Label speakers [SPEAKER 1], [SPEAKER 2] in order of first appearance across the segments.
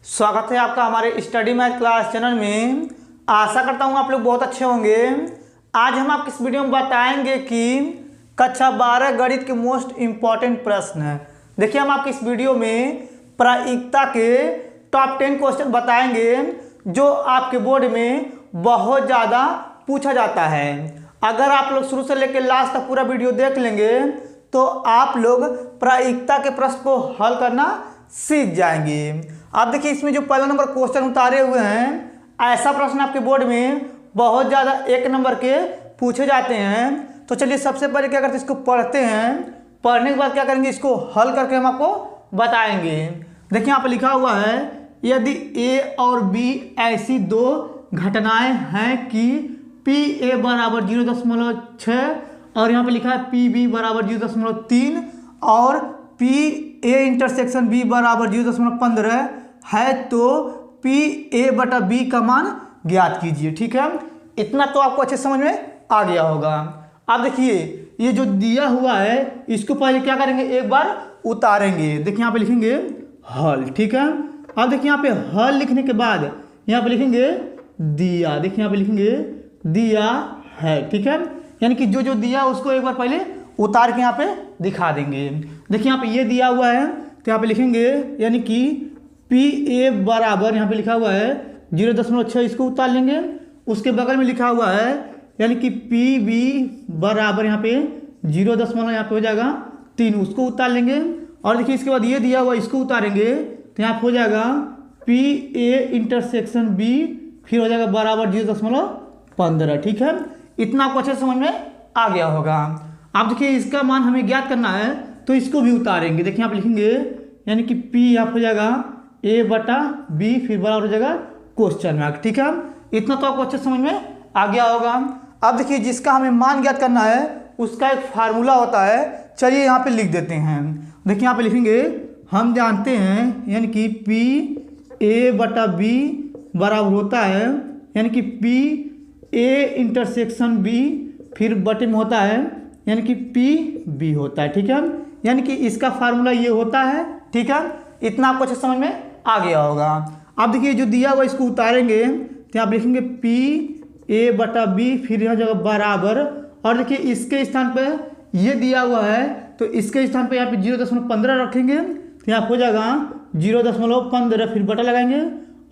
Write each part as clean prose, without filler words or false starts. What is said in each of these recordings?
[SPEAKER 1] स्वागत है आपका हमारे स्टडी मैथ क्लास चैनल में। आशा करता हूँ आप लोग बहुत अच्छे होंगे। आज हम आपको इस वीडियो में बताएंगे कि कक्षा 12 गणित के मोस्ट इम्पॉर्टेंट प्रश्न। देखिए, हम आपको इस वीडियो में प्रायिकता के टॉप 10 क्वेश्चन बताएंगे जो आपके बोर्ड में बहुत ज़्यादा पूछा जाता है। अगर आप लोग शुरू से लेकर लास्ट तक पूरा वीडियो देख लेंगे तो आप लोग प्रायिकता के प्रश्न को हल करना सीख जाएंगे। आप देखिए, इसमें जो पहला नंबर क्वेश्चन उतारे हुए हैं, ऐसा प्रश्न आपके बोर्ड में बहुत ज़्यादा 1 नंबर के पूछे जाते हैं। तो चलिए सबसे पहले क्या करते हैं, इसको पढ़ते हैं। पढ़ने के बाद क्या करेंगे, इसको हल करके हम आपको बताएंगे। देखिए यहाँ पर लिखा हुआ है, यदि ए और बी ऐसी दो घटनाएं हैं कि पी ए बराबर 0.6 और यहाँ पे लिखा है पी बी बराबर 0.3 और पी ए इंटरसेक्शन बी बराबर 0.15 है, तो पी ए बटा बी का मान ज्ञात कीजिए। ठीक है, इतना तो आपको अच्छे समझ में आ गया होगा। अब देखिए, ये जो दिया हुआ है इसको पहले क्या करेंगे, एक बार उतारेंगे। देखिए यहाँ पे लिखेंगे हल। ठीक है, अब देखिए यहाँ पे हल लिखने के बाद यहाँ पे लिखेंगे दिया। देखिए यहाँ पे लिखेंगे दिया है। ठीक है, यानी कि जो दिया उसको एक बार पहले उतार के यहाँ पे दिखा देंगे। देखिए यहाँ पे ये दिया हुआ है तो यहाँ पे लिखेंगे, यानी कि पी ए बराबर यहाँ पे लिखा हुआ है 0.6, इसको उतार लेंगे। उसके बगल में लिखा हुआ है यानी कि पी बी बराबर यहाँ पे 0. यहाँ पे हो जाएगा 3, उसको उतार लेंगे। और देखिए इसके बाद ये दिया हुआ इसको उतारेंगे तो यहाँ पे हो जाएगा पी ए इंटरसेक्शन बी, फिर हो जाएगा बराबर 0.15। ठीक है, इतना आपको अच्छे समझ में आ गया होगा। अब देखिए इसका मान हमें ज्ञात करना है तो इसको भी उतारेंगे। देखिए यहाँ पे लिखेंगे यानी कि P यहाँ हो जाएगा A बटा B, फिर बराबर हो जाएगा क्वेश्चन मार्क। ठीक है, इतना तो आपको अच्छे समझ में आ गया होगा। अब देखिए जिसका हमें मान ज्ञात करना है उसका एक फार्मूला होता है, चलिए यहाँ पे लिख देते हैं। देखिए यहाँ पे लिखेंगे, हम जानते हैं यानी कि P A बटा B बराबर होता है यानी कि P A इंटरसेक्शन B, फिर बटे में होता है यानी कि पी बी होता है। ठीक है, यानी कि इसका फार्मूला ये होता है। ठीक है, इतना आपको अच्छे समझ में आ गया होगा। अब देखिए जो दिया हुआ इसको उतारेंगे तो आप लिखेंगे पी ए बटा बी, फिर यहाँ जगह बराबर। और देखिए इसके स्थान पे ये दिया हुआ है तो इसके स्थान पे यहाँ पे 0.15 रखेंगे तो यहाँ हो जाएगा 0.15, फिर बटा लगाएंगे।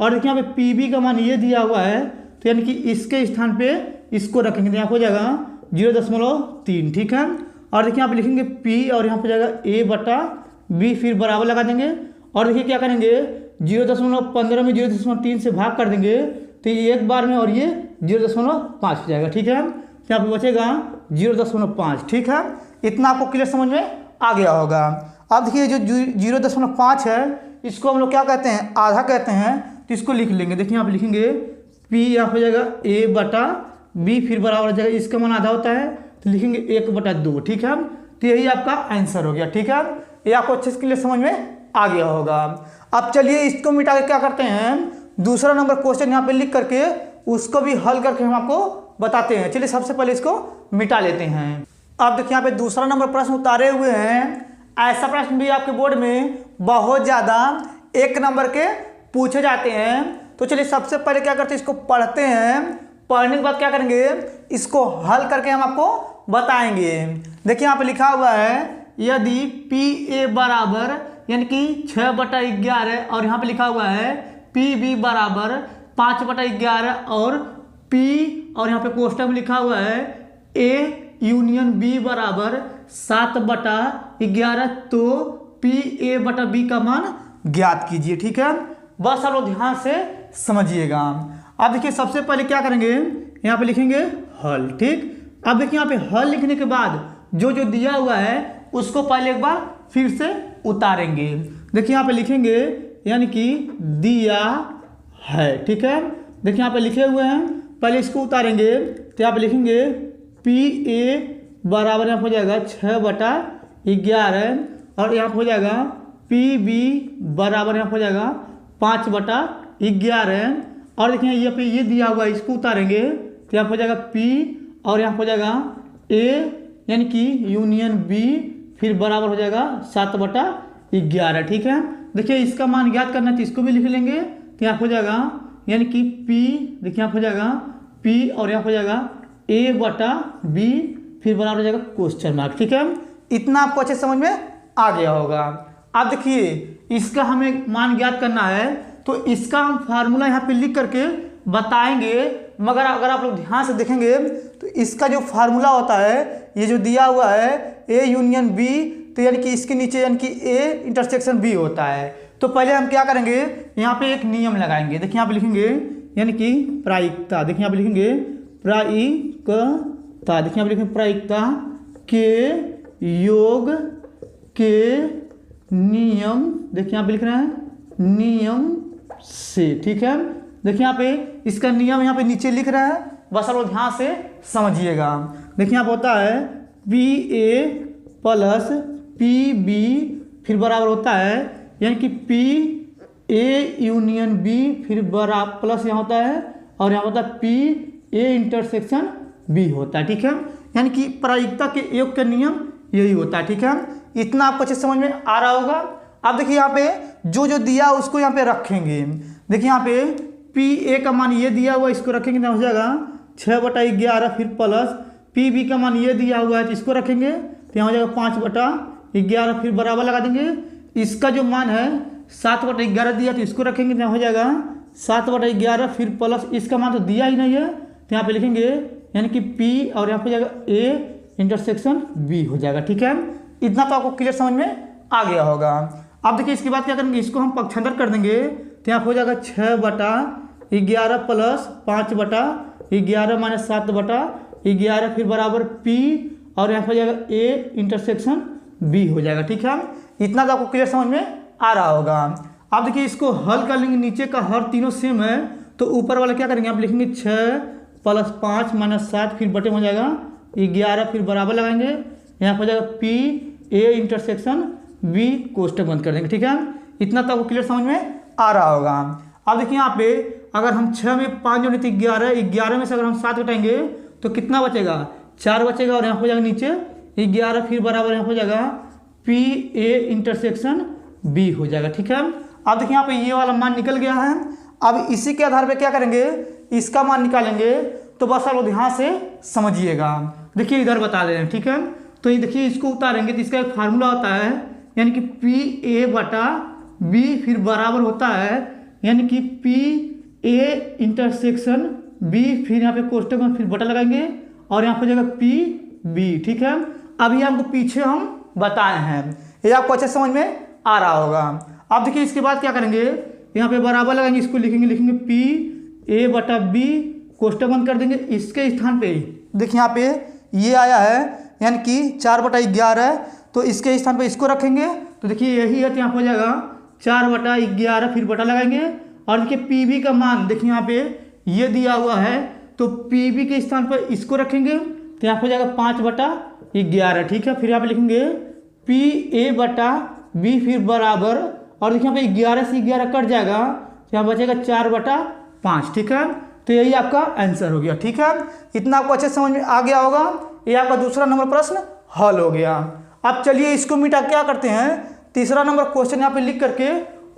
[SPEAKER 1] और देखिए यहाँ पे पी बी का मान ये दिया हुआ है तो यानी कि इसके स्थान पे इसको रखेंगे तो यहाँ हो जाएगा 0.3। ठीक है, और देखिए यहाँ पे लिखेंगे P और यहाँ पे जाएगा A बटा B, फिर बराबर लगा देंगे। और देखिए क्या करेंगे, 0.15 में 0.3 से भाग कर देंगे तो ये एक बार में और ये 0.5 हो जाएगा। ठीक है, तो यहाँ पे बचेगा 0.5। ठीक है, इतना आपको क्लियर समझ में आ गया होगा। अब देखिए जो 0.5 है इसको हम लोग क्या कहते हैं, आधा कहते हैं, तो इसको लिख लेंगे। देखिए यहाँ पे लिखेंगे P यहाँ पे जाएगा A बटा बी, फिर बराबर हो जाएगा, इसका मान आधा होता है तो लिखेंगे 1/2। ठीक है, तो यही आपका आंसर हो गया। ठीक है, ये आपको अच्छे से समझ में आ गया होगा। अब चलिए इसको मिटा के क्या करते हैं, दूसरा नंबर क्वेश्चन यहाँ पे लिख करके उसको भी हल करके हम आपको बताते हैं। चलिए सबसे पहले इसको मिटा लेते हैं। अब देखिए यहाँ पे दूसरा नंबर प्रश्न उतारे हुए हैं। ऐसा प्रश्न भी आपके बोर्ड में बहुत ज़्यादा 1 नंबर के पूछे जाते हैं। तो चलिए सबसे पहले क्या करते हैं, इसको पढ़ते हैं। पढ़ने के बाद क्या करेंगे, इसको हल करके हम आपको बताएंगे। देखिए यहाँ पे लिखा हुआ है, यदि पी ए बराबर यानी कि 6/11 और यहाँ पे लिखा हुआ है पी बी बराबर 5/11 और पी और यहाँ पे कोष्टक में लिखा हुआ है ए यूनियन बी बराबर 7/11, तो पी ए बटा बी का मान ज्ञात कीजिए। ठीक है, बस आप लोग ध्यान से समझिएगा। अब देखिए सबसे पहले क्या करेंगे, यहाँ पे लिखेंगे हल। ठीक, अब देखिए यहाँ पे हल लिखने के बाद जो दिया हुआ है उसको पहले एक बार फिर से उतारेंगे। देखिए यहाँ पे लिखेंगे यानी कि दिया है। ठीक है, देखिए यहाँ पे लिखे हुए हैं, पहले इसको उतारेंगे तो यहाँ पे लिखेंगे पी ए बराबर यहाँ हो जाएगा 6/11 और यहाँ हो जाएगा पी बी बराबर यहाँ हो जाएगा 5/11। और देखिए यहाँ पे ये दिया हुआ इसको उतारेंगे तो यहाँ हो जाएगा P और यहाँ हो जाएगा A यानी कि यूनियन B, फिर बराबर हो जाएगा 7/11। ठीक है, देखिए इसका मान ज्ञात करना है तो इसको भी लिख लेंगे, तो यहाँ हो जाएगा यानी कि P, देखिए यहाँ हो जाएगा P और यहाँ हो जाएगा A/B, फिर बराबर हो जाएगा क्वेश्चन मार्क। ठीक है, इतना आपको अच्छे समझ में आ गया होगा। अब देखिए इसका हमें मान ज्ञात करना है, तो इसका हम फार्मूला यहाँ पे लिख करके बताएंगे, मगर अगर आप लोग ध्यान से देखेंगे तो इसका जो फार्मूला होता है, ये जो दिया हुआ है A यूनियन B, तो यानी कि इसके नीचे यानी कि A इंटरसेक्शन B होता है। तो पहले हम क्या करेंगे, यहाँ पे एक नियम लगाएंगे। देखिए यहाँ पे लिखेंगे यानी कि प्रायिकता, देखिए यहाँ पे लिखेंगे प्रायिकता, देखिए यहाँ पे लिखेंगे प्रायिकता के योग के नियम, देखिए यहाँ पे लिख रहे हैं नियम से। ठीक है, देखिए यहाँ पे इसका नियम यहाँ पे नीचे लिख रहा है, बस आप लोग ध्यान से समझिएगा। देखिए यहाँ पे होता है PA प्लस PB, फिर बराबर होता है यानी कि PA यूनियन B, फिर बराबर प्लस यहाँ होता है और यहाँ होता है PA इंटरसेक्शन B होता है। ठीक है, यानी कि प्रायिकता के योग का नियम यही होता है। ठीक है, इतना आपको अच्छे समझ में आ रहा होगा। अब देखिए यहाँ पे जो दिया उसको यहाँ पे रखेंगे। देखिए यहाँ पे PA का मान ये दिया हुआ, इसको रखेंगे तो हो जाएगा 6/11, फिर प्लस PB का मान ये दिया हुआ है तो इसको रखेंगे तो यहाँ हो जाएगा 5/11, फिर बराबर लगा देंगे। इसका जो मान है 7/11 दिया तो इसको रखेंगे तो यहाँ हो जाएगा 7/11, फिर प्लस इसका मान तो दिया ही नहीं है तो यहाँ पे लिखेंगे यानी कि P और यहाँ पे जाएगा A इंटरसेक्शन B हो जाएगा। ठीक है, इतना तो आपको क्लियर समझ में आ गया होगा। अब देखिए इसके बाद क्या करेंगे, इसको हम पक्षांतर कर देंगे तो यहाँ हो जाएगा 6/11 प्लस 5/11 माइनस 7/11, फिर बराबर P और यहाँ हो जाएगा A इंटरसेक्शन B हो जाएगा। ठीक है, इतना तो आपको क्लियर समझ में आ रहा होगा। अब देखिए इसको हल कर लेंगे, नीचे का हर तीनों सेम है तो ऊपर वाला क्या करेंगे, आप लिखेंगे 6 प्लस 5 माइनस 7, फिर बटे हो जाएगा 11, फिर बराबर लगाएंगे, यहाँ हो जाएगा PA इंटरसेक्शन B, कोष्टक बंद कर देंगे। ठीक है, इतना तो आपको क्लियर समझ में आ रहा होगा। अब देखिए यहाँ पे अगर हम 6 में 5 जोड़े तो 11 में से अगर हम 7 घटाएंगे तो कितना बचेगा, 4 बचेगा और यहाँ हो जाएगा नीचे 11, फिर बराबर यहाँ हो जाएगा PA इंटरसेक्शन B हो जाएगा। ठीक है, अब देखिए यहाँ पे ये वाला मान निकल गया है। अब इसी के आधार पे क्या करेंगे, इसका मान निकालेंगे, तो बस आप लोग ध्यान से समझिएगा। देखिए इधर बता दे रहे हैं। ठीक है, तो ये देखिए इसको उतारेंगे तो इसका एक फार्मूला होता है यानी कि PA/B, फिर बराबर होता है यानी कि PA इंटरसेक्शन B, फिर यहाँ पे कोष्टक में फिर बटा लगाएंगे और यहाँ पे जाएगा PB। ठीक है, अभी हमको पीछे हम बताए हैं, ये आपको अच्छे समझ में आ रहा होगा। अब देखिए इसके बाद क्या करेंगे, यहाँ पे बराबर लगाएंगे, इसको लिखेंगे PA/B, कोष्टक बंद कर देंगे। इसके स्थान पे देखिए यहाँ पे ये आया है यानी कि 4/11, तो इसके स्थान पे इसको रखेंगे तो देखिए यही है, तो यहाँ हो जाएगा 4/11, फिर बटा लगाएंगे और देखिए PB का मान देखिए यहाँ पे ये दिया हुआ है तो PB के स्थान पर इसको रखेंगे तो यहाँ हो जाएगा 5/11। ठीक है, फिर यहाँ पे लिखेंगे PA/B, फिर बराबर और देखिए यहाँ पे 11 से 11 कट जाएगा तो यहाँ बचेगा 4/5। ठीक है, तो यही आपका आंसर हो गया। ठीक है, इतना आपको अच्छे समझ में आ गया होगा। ये आपका दूसरा नंबर प्रश्न हल हो गया। अब चलिए इसको मिटा क्या करते हैं, तीसरा नंबर क्वेश्चन यहाँ पे लिख करके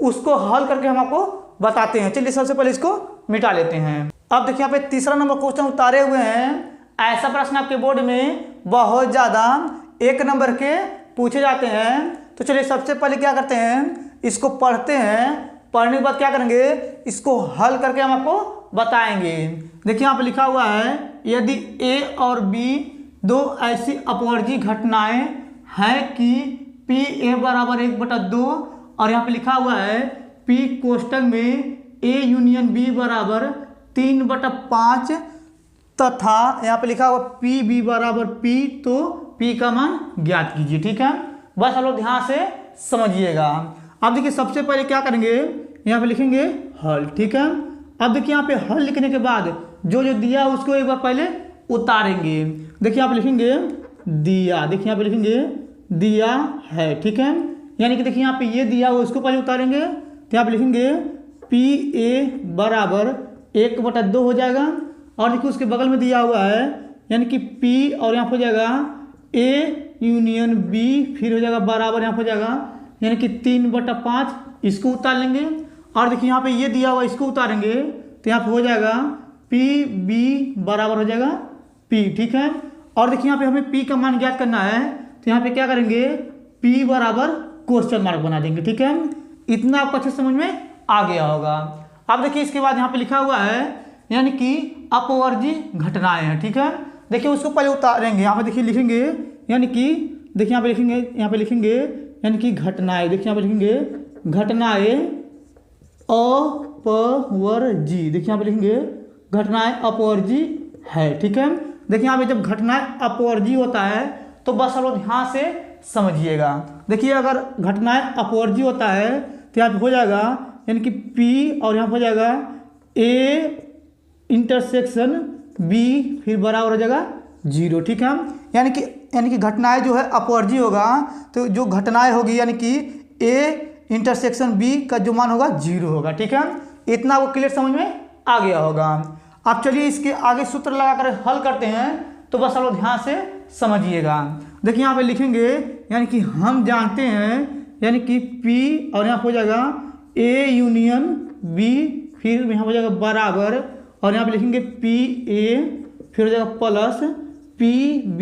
[SPEAKER 1] उसको हल करके हम आपको बताते हैं। चलिए सबसे पहले इसको मिटा लेते हैं। अब देखिए यहाँ पे तीसरा नंबर क्वेश्चन उतारे हुए हैं। ऐसा प्रश्न आपके बोर्ड में बहुत ज़्यादा 1 नंबर के पूछे जाते हैं। तो चलिए सबसे पहले क्या करते हैं, इसको पढ़ते हैं, पढ़ने के बाद क्या करेंगे, इसको हल करके हम आपको बताएंगे। देखिए यहाँ पे लिखा हुआ है, यदि A और B दो ऐसी अपवर्जी घटनाएं हैं कि PA बराबर 1/2 और यहाँ पे लिखा हुआ है P कोष्टक में A यूनियन B बराबर 3/5 तथा यहाँ पे लिखा हुआ PB बराबर P, तो P का मान ज्ञात कीजिए। ठीक है, बस आप लोग ध्यान से समझिएगा। अब देखिए सबसे पहले क्या करेंगे, यहाँ पे लिखेंगे हल। ठीक है, अब देखिए यहाँ पे हल लिखने के बाद जो दिया उसको एक बार पहले उतारेंगे। देखिए आप लिखेंगे दिया, देखिए यहाँ पे लिखेंगे दिया है। ठीक है, यानी कि देखिए यहाँ पे ये दिया हुआ उसको पहले उतारेंगे तो यहाँ पे लिखेंगे PA बराबर 1/2 हो जाएगा और देखिए उसके बगल में दिया हुआ है यानी कि P और यहाँ हो जाएगा A यूनियन B, फिर हो जाएगा बराबर यहाँ हो जाएगा यानी कि 3/5 इसको उतार लेंगे। और देखिए यहाँ पे ये दिया हुआ इसको उतारेंगे तो यहाँ पे हो जाएगा पी बी बराबर हो जाएगा पी, ठीक है। और देखिए यहाँ पे हमें पी का मान ज्ञात करना है तो यहाँ पे क्या करेंगे, पी बराबर क्वेश्चन मार्क बना देंगे, ठीक है। इतना आपको अच्छे समझ में आ गया होगा। अब देखिए इसके बाद यहाँ पे लिखा हुआ है यानी कि अपवर्जी घटनाएं हैं, ठीक है। देखिए उसको पहले उतारेंगे, यहाँ पे देखिए लिखेंगे यानी कि देखिए यहाँ पे लिखेंगे यानी कि घटनाएं, देखिए यहाँ पे लिखेंगे घटनाएं अपवर्जी, देखिए यहाँ पे लिखेंगे घटनाएं अपवर्जी है, ठीक है। देखिए यहाँ पे जब घटनाएं अपवर्जी होता है तो बस आप लोग ध्यान से समझिएगा। देखिए अगर घटनाएं अपवर्जी होता है तो यहाँ पे हो जाएगा यानी कि P और यहाँ पे हो जाएगा A इंटरसेक्शन B फिर बराबर हो जाएगा 0, ठीक है। यानी कि घटनाएं जो है अपवर्जी होगा तो जो घटनाएं होगी यानी कि A इंटरसेक्शन B का जो मान होगा 0 होगा, ठीक है। इतना आपको क्लियर समझ में आ गया होगा। अब चलिए इसके आगे सूत्र लगाकर हल करते हैं तो बस आप लोग ध्यान से समझिएगा। देखिए यहाँ पे लिखेंगे यानी कि हम जानते हैं यानी कि P और यहाँ पे हो जाएगा A यूनियन B फिर यहाँ हो जाएगा बराबर और यहाँ पे लिखेंगे PA फिर हो जाएगा प्लस PB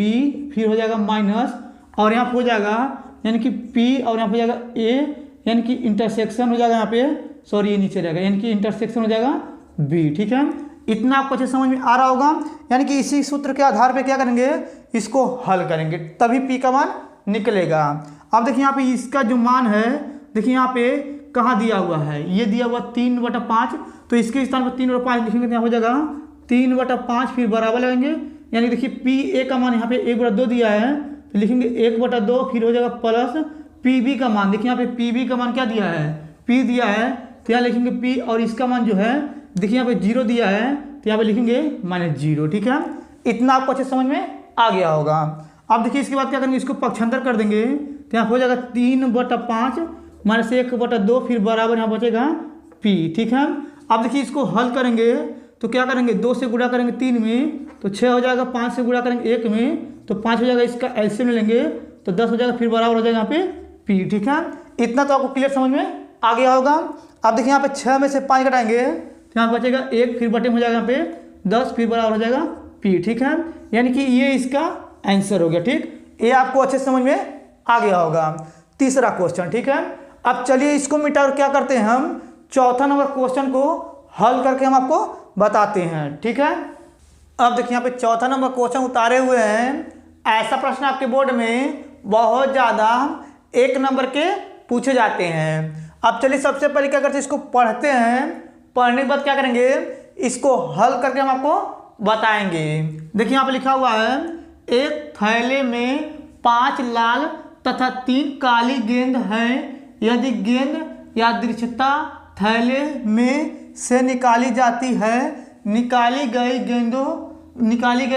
[SPEAKER 1] फिर हो जाएगा माइनस और यहाँ पे हो जाएगा यानी कि P और यहाँ पे हो जाएगा A यानी कि इंटरसेक्शन हो जाएगा यहाँ पे, सॉरी ये नीचे रहेगा यानी कि इंटरसेक्शन हो जाएगा B, ठीक है। इतना आपको अच्छे समझ में आ रहा होगा। यानी कि इसी सूत्र के आधार पे क्या करेंगे, इसको हल करेंगे तभी P का मान निकलेगा। अब देखिए यहाँ पे इसका जो मान है देखिए यहाँ पे कहाँ दिया हुआ है, ये दिया हुआ 3/5 तो इसके स्थान पर 3/5 लिखेंगे तो यहाँ हो जाएगा 3/5 फिर बराबर लगाएंगे यानी देखिए PA का मान यहाँ पे 1/2 दिया है तो लिखेंगे 1/2 फिर हो जाएगा प्लस PB का मान, देखिए यहाँ पे PB का मान क्या दिया है, P दिया है तो यहाँ लिखेंगे P और इसका मान जो है देखिए यहाँ पे 0 दिया है तो यहाँ पे लिखेंगे -0, ठीक है। इतना आपको अच्छे समझ में आ गया होगा। अब देखिए इसके बाद क्या करेंगे, इसको पक्षांतर कर देंगे तो यहाँ हो जाएगा 3/5 -1/2 फिर बराबर यहाँ बचेगा P, ठीक है। अब देखिए इसको हल करेंगे तो क्या करेंगे, 2 से गुणा करेंगे 3 में तो 6 हो जाएगा, 5 से गुणा करेंगे 1 में तो 5 हो जाएगा, इसका एलसीएम लेंगे तो 10 हो जाएगा फिर बराबर हो जाएगा यहाँ पे P, ठीक है। इतना तो आपको क्लियर समझ में आ गया होगा। अब देखिए यहाँ पे 6 में से 5 घटाएंगे तो यहाँ बचेगा 1 फिर बटे में हो जाएगा यहाँ पे 10 फिर बराबर हो जाएगा P, ठीक है। यानी कि ये इसका आंसर हो गया, ठीक। ये आपको अच्छे समझ में आ गया होगा। तीसरा क्वेश्चन, ठीक है। अब चलिए इसको मिटा और क्या करते हैं, हम चौथा नंबर क्वेश्चन को हल करके हम आपको बताते हैं, ठीक है। अब देखिए यहाँ पे चौथा नंबर क्वेश्चन उतारे हुए हैं। ऐसा प्रश्न आपके बोर्ड में बहुत ज़्यादा 1 नंबर के पूछे जाते हैं। अब चलिए सबसे पहले क्या करते हैं, इसको पढ़ते हैं। पढ़ने के बाद क्या करेंगे, इसको हल करके हम आपको बताएंगे। देखिए यहाँ पे लिखा हुआ है, एक थैले में 5 लाल तथा 3 काली गेंद हैं। यदि गेंद यादृच्छिकता थैले में से निकाली जाती है, निकाली गई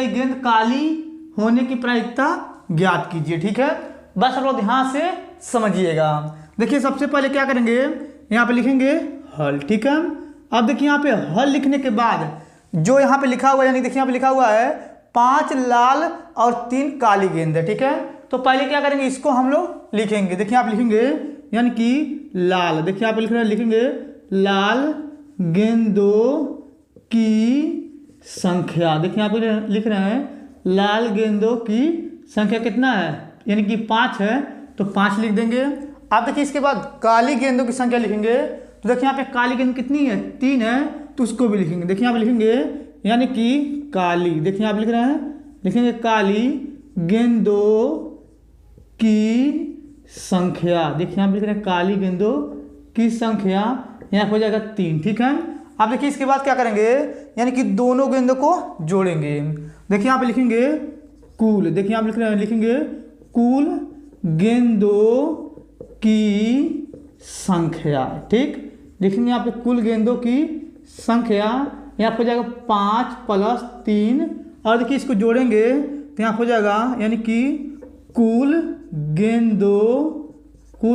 [SPEAKER 1] गेंद काली होने की प्रायिकता ज्ञात कीजिए, ठीक है। बस आप लोग ध्यान से समझिएगा। देखिए सबसे पहले क्या करेंगे, यहाँ पे लिखेंगे हल, ठीक है। अब देखिए यहाँ पे हल लिखने के बाद जो यहाँ पे लिखा हुआ है, यानी देखिए यहाँ पे लिखा हुआ है 5 लाल और 3 काली गेंद है, ठीक है। तो पहले क्या करेंगे, इसको हम लोग लिखेंगे। देखिए आप लिखेंगे यानी कि लाल, देखिए आप लिखेंगे लाल गेंदों की संख्या। देखिए यहाँ पे लिख रहे हैं लाल गेंदों की संख्या कितना है, यानी कि 5 है तो 5 लिख देंगे। आप देखिए इसके बाद काली गेंदों की संख्या लिखेंगे तो देखिए यहाँ पे काली गेंद कितनी है, 3 है तो उसको भी लिखेंगे। देखिए यहाँ पे लिखेंगे यानी कि काली, देखिए आप लिख रहे हैं, लिखेंगे काली गेंदों की संख्या। देखिए यहाँ पे लिख रहे हैं काली गेंदों की संख्या, यहाँ पे हो जाएगा 3, ठीक है। अब देखिए इसके बाद क्या करेंगे, यानी कि दोनों गेंदों को जोड़ेंगे। देखिए यहाँ पे लिखेंगे कुल, देखिए यहाँ पे लिख रहे हैं, लिखेंगे कुल गेंदों की संख्या, ठीक। लिखेंगे यहाँ पे कुल गेंदों की संख्या, यहाँ पे हो जाएगा 5 + 3 और देखिए इसको जोड़ेंगे तो यहाँ हो जाएगा यानी कि कुल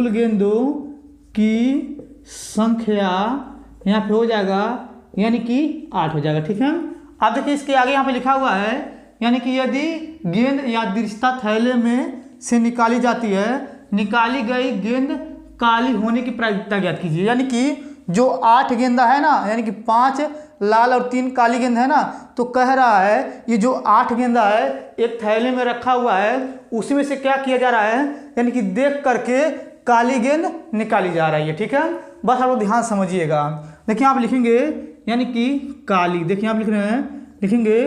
[SPEAKER 1] गेंदों की संख्या यहाँ पे हो जाएगा यानी कि 8 हो जाएगा, ठीक है। अब देखिए इसके आगे यहाँ पे लिखा हुआ है, यानी कि यदि गेंद यादृच्छिकता थैले में से निकाली जाती है, निकाली गई गेंद काली होने की प्रायिकता ज्ञात कीजिए। यानी कि जो 8 गेंदा है ना, यानी कि 5 लाल और 3 काली गेंद है ना, तो कह रहा है ये जो 8 गेंदा है एक थैले में रखा हुआ है, उसी में से क्या किया जा रहा है, यानी कि देख करके काली गेंद निकाली जा रही है। ठीक है, बस आप लोग ध्यान समझिएगा। देखिए आप लिखेंगे यानी कि काली, देखिए आप लिख रहे हैं, लिखेंगे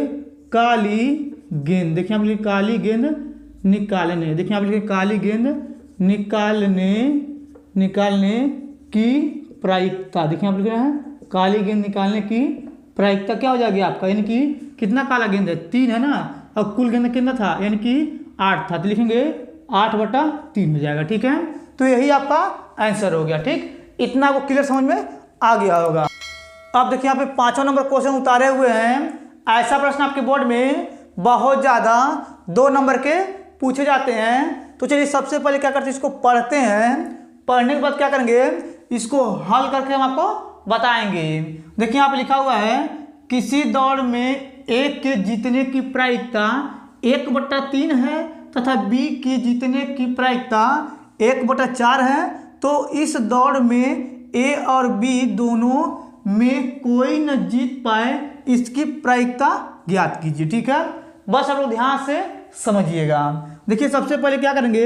[SPEAKER 1] काली गेंद। देखिए आप लिखेंगे काली गेंद निकालने, देखिए आप लिखेंगे काली गेंद निकालने की प्रायिकता। देखिए आप लिख रहे हैं काली गेंद निकालने की प्रायिकता क्या हो जाएगी आपका, यानी कि कितना काला गेंद है, 3 है ना, और कुल गेंद कितना था, यानी कि 8 था, तो लिखेंगे 8/3 हो जाएगा। ठीक है, तो यही आपका आंसर हो गया। ठीक, इतना आपको क्लियर समझ में आ गया होगा। अब देखिए यहाँ पे 5वां नंबर क्वेश्चन उतारे हुए हैं। ऐसा प्रश्न आपके बोर्ड में बहुत ज़्यादा 2 नंबर के पूछे जाते हैं। तो चलिए सबसे पहले क्या करते हैं, इसको पढ़ते हैं। पढ़ने के बाद क्या करेंगे, इसको हल करके हम आपको बताएंगे। देखिए यहाँ पे लिखा हुआ है किसी दौड़ में A के जीतने की प्रायिकता 1/3 है तथा B के जीतने की प्रायिकता 1/4 है। तो इस दौड़ में A और B दोनों में कोई न जीत पाए, इसकी प्रायिकता ज्ञात कीजिए। ठीक है, बस आप लोग ध्यान से समझिएगा। देखिए सबसे पहले क्या करेंगे,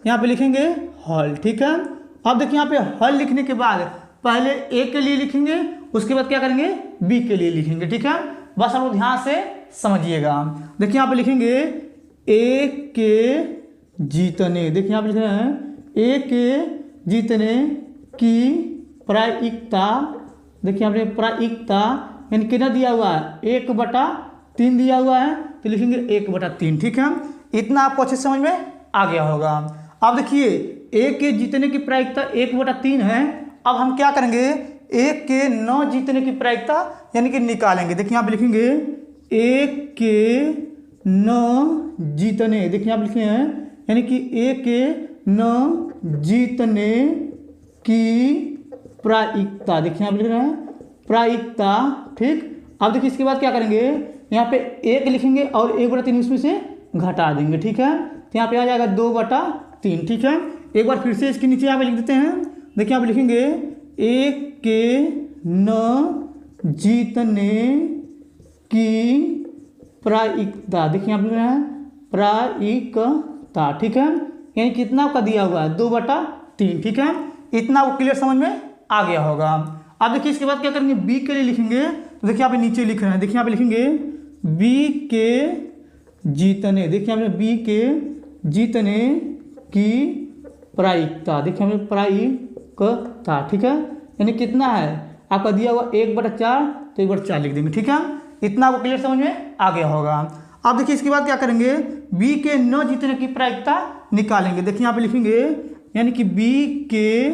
[SPEAKER 1] यहाँ पे लिखेंगे हल। ठीक है, अब देखिए यहाँ पे हल लिखने के बाद पहले A के लिए लिखेंगे, उसके बाद क्या करेंगे B के लिए लिखेंगे। ठीक है, बस आप लोग ध्यान से समझिएगा। देखिए यहाँ पे लिखेंगे A के जीतने, देखिए यहाँ पे लिख रहे हैं A के जीतने की प्रायिकता। देखिए यहाँ पे प्रायिकता यानी कितना दिया हुआ है, 1/3 दिया हुआ है, तो लिखेंगे 1/3। ठीक है, इतना आपको अच्छे समझ में आ गया होगा। अब देखिए A के जीतने की प्रायिकता 1/3 है। अब हम क्या करेंगे, A के न जीतने की प्रायिकता यानी कि निकालेंगे। देखिए यहाँ पे लिखेंगे A के न जीतने, देखिए यहाँ पे लिखे हैं यानी कि A के न जीतने की प्रायिकता। देखिए यहाँ पे लिख रहे हैं प्रायिकता। ठीक, अब देखिए इसके बाद क्या करेंगे, यहाँ पे 1 लिखेंगे और 1/3 इसमें से घटा देंगे। ठीक है, तो यहाँ पे आ जाएगा 2/3। ठीक है, एक बार फिर से इसके नीचे यहाँ पे लिख देते हैं। देखिए यहाँ पे लिखेंगे A के न जीतने की प्रायिकता। देखिए यहाँ पे लिख रहे हैं प्रायिकता। ठीक है, यानी कितना का दिया हुआ है, 2/3। ठीक है, इतना आपको क्लियर समझ में आ गया होगा। अब देखिए इसके बाद क्या करेंगे, B के लिए लिखेंगे। तो देखिए यहाँ पे नीचे लिख रहे हैं, देखिए यहाँ पे लिखेंगे B के जीतने। देखिए यहाँ पे B के जीतने की प्रायिकता। देखिए हमें प्रायिकता। ठीक है, यानी कितना है आपका दिया हुआ 1/4, तो 1/4 लिख देंगे। ठीक है, इतना आपको क्लियर समझ में आ गया होगा। अब देखिए इसके बाद क्या करेंगे, B के न जीतने की प्रायिकता निकालेंगे। देखिए यहाँ पे लिखेंगे यानी कि B के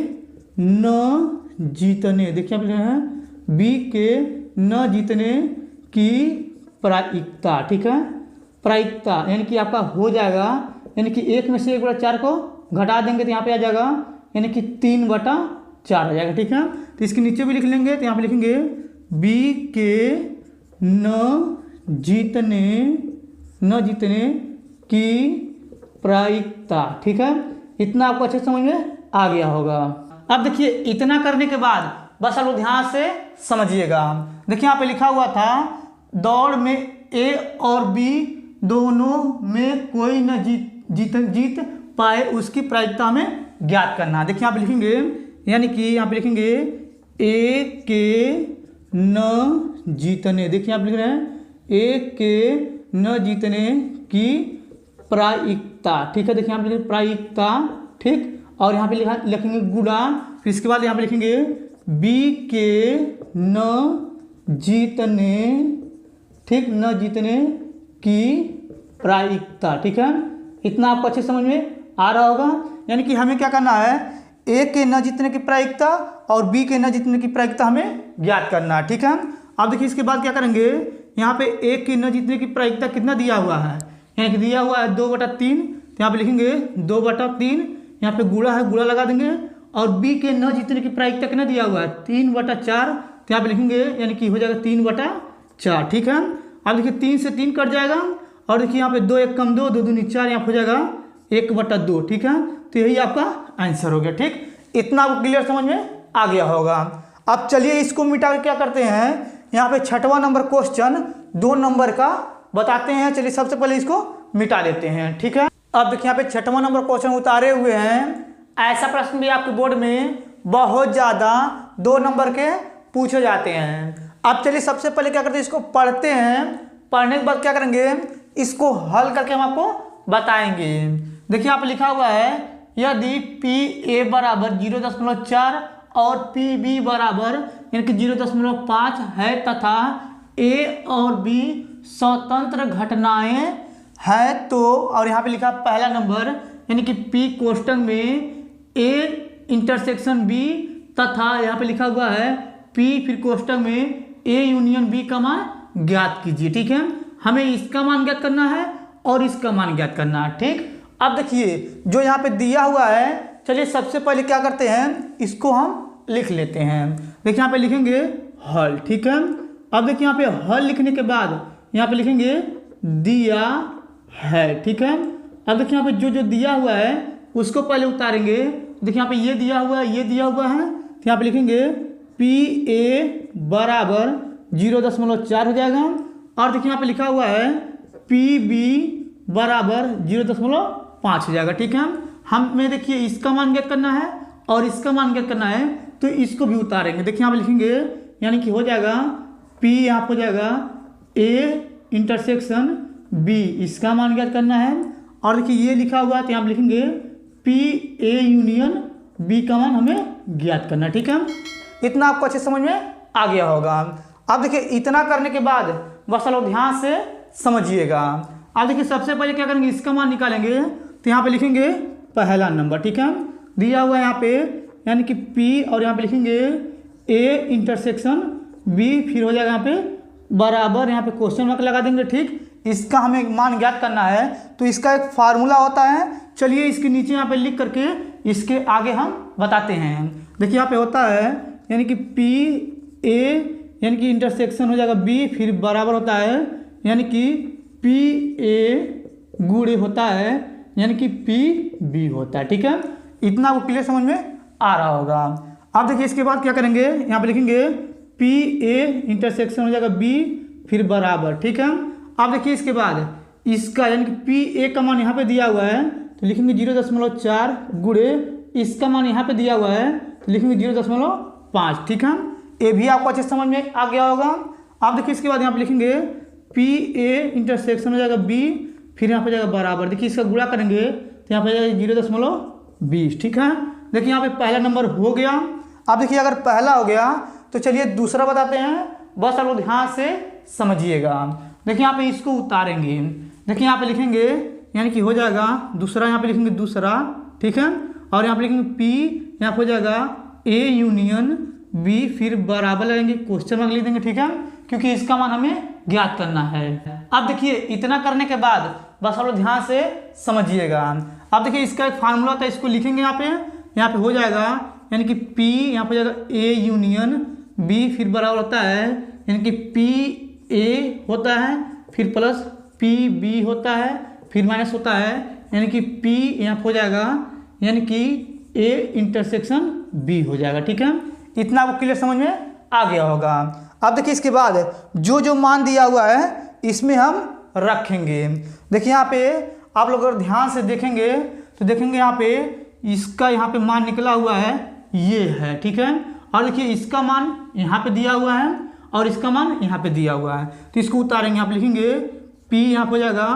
[SPEAKER 1] न जीतने, देखिए यहाँ पे लिखे हैं B के न जीतने की प्रायिकता। ठीक है, प्रायिकता यानी कि आपका हो जाएगा, यानी कि 1 में से 1/4 को घटा देंगे तो यहाँ पे आ जाएगा यानी कि 3/4 आ जाएगा। ठीक है, तो इसके नीचे भी लिख लेंगे, तो यहाँ पे लिखेंगे B के न जीतने की प्रायिकता। ठीक है, इतना आपको अच्छे समझ में आ गया होगा। अब देखिए इतना करने के बाद बस आप लोग ध्यान से समझिएगा। देखिए यहाँ पे लिखा हुआ था दौड़ में A और B दोनों में कोई न जीत पाए, उसकी प्रायिकता हमें ज्ञात करना। देखिए यहाँ पे लिखेंगे यानी कि यहाँ पे लिखेंगे A के न जीतने। देखिए यहाँ पे लिख रहे हैं A के न जीतने की प्रायिकता। ठीक है, देखिए यहाँ पे लिखेंगे प्रायिकता। ठीक, और यहाँ पे लिखेंगे गुणा, फिर इसके बाद यहाँ पे लिखेंगे B के न जीतने, ठीक, न जीतने की प्रायिकता। ठीक है, इतना आपको अच्छे समझ में आ रहा होगा। यानी कि हमें क्या करना है, A के न जीतने की प्रायिकता और B के न जीतने की प्रायिकता हमें ज्ञात करना है। ठीक है, अब देखिए इसके बाद क्या करेंगे, यहाँ पे A के न जीतने की प्रायिकता कितना दिया हुआ है, यानी कि दिया हुआ है 2/3, तो यहाँ पे लिखेंगे 2/3, यहाँ पे गुणा है, गुणा लगा देंगे, और B के न जीतने की प्रायिकता कितना दिया हुआ है 3/4, तो यहाँ पे लिखेंगे यानी कि हो जाएगा 3/4। ठीक है, अब देखिए 3 से 3 कट जाएगा, और देखिए यहाँ पे 2 1 कम 2, 2 दूनी 4, यहाँ हो जाएगा 1/2। ठीक है, तो यही आपका आंसर हो गया। ठीक, इतना आपको क्लियर समझ में आ गया होगा। अब चलिए इसको मिटा के क्या करते हैं, यहाँ पे 6वां नंबर क्वेश्चन 2 नंबर का बताते हैं। चलिए सबसे पहले इसको मिटा लेते हैं, ठीक है। अब देखिए यहाँ पे 6वां नंबर क्वेश्चन उतारे हुए हैं। ऐसा प्रश्न भी आपके बोर्ड में बहुत ज़्यादा 2 नंबर के पूछे जाते हैं। अब चलिए सबसे पहले क्या करते हैं, इसको पढ़ते हैं। पढ़ने के बाद क्या करेंगे, इसको हल करके हम आपको बताएंगे। देखिए यहाँ पे लिखा हुआ है, यदि PA बराबर 0.4 और PB बराबर यानी कि 0.5 है तथा A और B स्वतंत्र घटनाएं है तो, और यहाँ पे लिखा पहला नंबर यानी कि P कोष्टक में A इंटरसेक्शन B तथा यहाँ पे लिखा हुआ है P फिर कोष्टक में A यूनियन B का मान ज्ञात कीजिए, ठीक है। हमें इसका मान ज्ञात करना है और इसका मान ज्ञात करना है, ठीक। अब देखिए जो यहाँ पे दिया हुआ है, चलिए सबसे पहले क्या करते हैं, इसको हम लिख लेते हैं। देखिए यहाँ पे लिखेंगे हल, ठीक है। अब देखिए यहाँ पे हल लिखने के बाद यहाँ पे लिखेंगे दिया है, ठीक है। अब देखिए यहाँ पे जो जो दिया हुआ है उसको पहले उतारेंगे। देखिए यहाँ पे ये दिया हुआ है, ये दिया हुआ है, तो यहाँ पे लिखेंगे PA बराबर 0.4 हो जाएगा। और देखिए यहाँ पे लिखा हुआ है PB बराबर 0.5 हो जाएगा, ठीक है। हमें देखिए इसका मान ज्ञात करना है और इसका मान ज्ञात करना है, तो इसको भी उतारेंगे। देखिए यहाँ पे लिखेंगे यानी कि हो जाएगा P यहाँ पे हो जाएगा A इंटरसेक्शन B, इसका मान ज्ञात करना है। और देखिए ये लिखा हुआ है तो यहाँ पे लिखेंगे PA यूनियन B का मान हमें ज्ञात करना है, ठीक है। इतना आपको अच्छे समझ में आ गया होगा। अब देखिए इतना करने के बाद बस लोग ध्यान से समझिएगा। अब देखिए सबसे पहले क्या करेंगे, इसका मान निकालेंगे। तो यहाँ पे लिखेंगे पहला नंबर, ठीक है, दिया हुआ है यहाँ पे यानी कि P और यहाँ पे लिखेंगे A इंटरसेक्शन B, फिर हो जाएगा यहाँ पे बराबर, यहाँ पे क्वेश्चन मार्क लगा देंगे, ठीक। इसका हमें मान ज्ञात करना है तो इसका एक फार्मूला होता है। चलिए इसके नीचे यहाँ पे लिख करके इसके आगे हम बताते हैं। देखिए यहाँ पे होता है यानी कि PA यानी कि इंटरसेक्शन हो जाएगा B, फिर बराबर होता है यानी कि PA गुणे होता है यानी कि PB होता है, ठीक है। इतना आपको क्लियर समझ में आ रहा होगा। अब देखिए इसके बाद क्या करेंगे, यहाँ पे लिखेंगे PA इंटरसेक्शन हो जाएगा B, फिर बराबर, ठीक है। अब देखिए इसके बाद इसका यानी कि PA का मान यहाँ पे दिया हुआ है तो लिखेंगे 0.4 गुणे इसका मान यहाँ पे दिया हुआ है तो लिखेंगे 0.5, ठीक है। ये भी आपको अच्छे समझ में आ गया होगा। अब देखिए इसके बाद यहाँ पे लिखेंगे PA इंटरसेक्शन हो जाएगा B, फिर यहाँ पे जाएगा बराबर। देखिए इसका गुणा करेंगे तो यहाँ पे जाएगा 0.20, ठीक है। देखिए यहाँ पे पहला नंबर हो गया। अब देखिए अगर पहला हो गया तो चलिए दूसरा बताते हैं, बस आप लोग ध्यान से समझिएगा। देखिए यहाँ पे इसको उतारेंगे। देखिए यहाँ पे लिखेंगे यानी कि हो जाएगा दूसरा, यहाँ पे लिखेंगे दूसरा, ठीक है। और यहाँ पे लिखेंगे P, यहाँ पे हो जाएगा A यूनियन B, फिर बराबर लगेंगे, क्वेश्चन मार्क लिख देंगे, ठीक है, क्योंकि इसका मान हमें ज्ञात करना है। अब देखिए इतना करने के बाद बस आप लोग ध्यान से समझिएगा। अब देखिए इसका एक फार्मूला था, इसको लिखेंगे यहाँ पे हो जाएगा यानी कि P यहाँ पे जाएगा A यूनियन B, फिर बराबर होता है यानी कि PA होता है, फिर प्लस PB होता है, फिर माइनस होता है यानी कि P यहाँ पे हो जाएगा यानी कि A इंटरसेक्शन B हो जाएगा, ठीक है। इतना आपको क्लियर समझ में आ गया होगा। अब देखिए इसके बाद जो जो मान दिया हुआ है इसमें हम रखेंगे। देखिए यहाँ पे आप लोग अगर ध्यान से देखेंगे तो देखेंगे यहाँ पे इसका यहाँ पे मान निकला हुआ है, ये है, ठीक है। और देखिए इसका मान यहाँ पे दिया हुआ है और इसका मान यहाँ पे दिया हुआ है, तो इसको उतारेंगे। यहाँ पे लिखेंगे P यहाँ पे हो जाएगा